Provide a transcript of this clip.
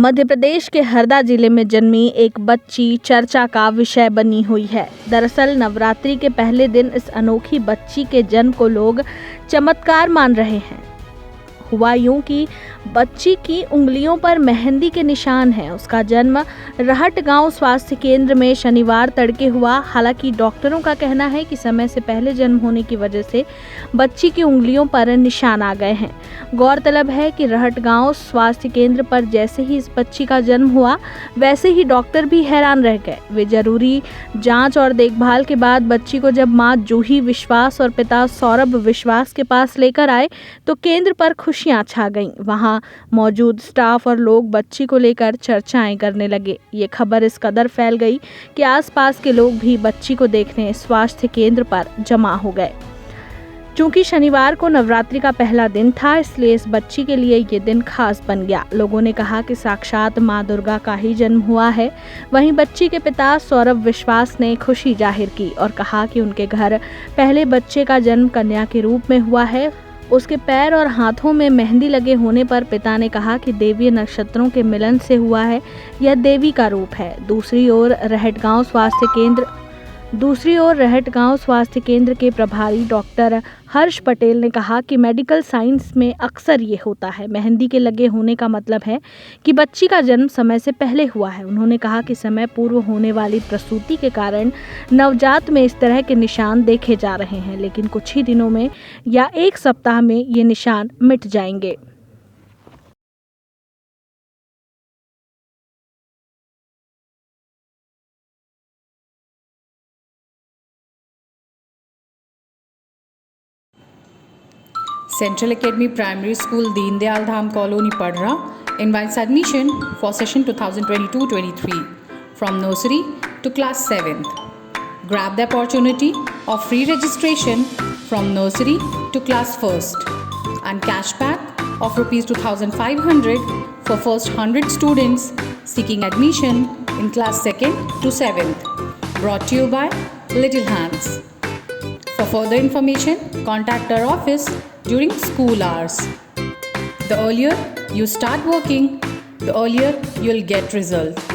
मध्य प्रदेश के हरदा जिले में जन्मी एक बच्ची चर्चा का विषय बनी हुई है। दरअसल नवरात्रि के पहले दिन इस अनोखी बच्ची के जन्म को लोग चमत्कार मान रहे हैं। हुआ यूं कि बच्ची की उंगलियों पर मेहंदी के निशान हैं। उसका जन्म रहट गांव स्वास्थ्य केंद्र में शनिवार तड़के हुआ। हालांकि डॉक्टरों का कहना है कि समय से पहले जन्म होने की वजह से बच्ची की उंगलियों पर निशान आ गए हैं। गौरतलब है कि रहट गांव स्वास्थ्य केंद्र पर जैसे ही इस बच्ची का जन्म हुआ, वैसे ही डॉक्टर भी हैरान रह गए। वे जरूरी जांच और देखभाल के बाद बच्ची को जब मां जूही विश्वास और पिता सौरभ विश्वास के पास लेकर आए तो केंद्र पर खुशियां छा गईं। वहां मौजूद स्टाफ और लोग बच्ची को लेकर चर्चाएं करने लगे। ये खबर इस कदर फैल गई कि आसपास के लोग भी बच्ची को देखने स्वास्थ्य केंद्र पर जमा हो गए। चूंकि शनिवार को नवरात्रि का पहला दिन था, इसलिए इस बच्ची के लिए ये दिन खास बन गया। लोगों ने कहा कि साक्षात मां दुर्गा का ही जन्म हुआ है। वहीं बच्ची के पिता सौरभ विश्वास ने खुशी जाहिर की और कहा कि उनके घर पहले बच्चे का जन्म कन्या के रूप में हुआ है। उसके पैर और हाथों में मेहंदी लगे होने पर पिता ने कहा कि देवीय नक्षत्रों के मिलन से हुआ है, यह देवी का रूप है। दूसरी ओर रहट गांव स्वास्थ्य केंद्र के प्रभारी डॉक्टर हर्ष पटेल ने कहा कि मेडिकल साइंस में अक्सर ये होता है। मेहंदी के लगे होने का मतलब है कि बच्ची का जन्म समय से पहले हुआ है। उन्होंने कहा कि समय पूर्व होने वाली प्रसूति के कारण नवजात में इस तरह के निशान देखे जा रहे हैं, लेकिन कुछ ही दिनों में या एक सप्ताह में ये निशान मिट जाएंगे। Central Academy Primary School, Deen Dayal Dham Colony, Padra invites admission for session 2022-23 from nursery to class 7th. Grab the opportunity of free registration from nursery to class 1st and cashback of Rs 2,500 for first 100 students seeking admission in class 2nd to 7th. Brought to you by Little Hands. For further information, contact our office during school hours. The earlier you start working, the earlier you'll get results.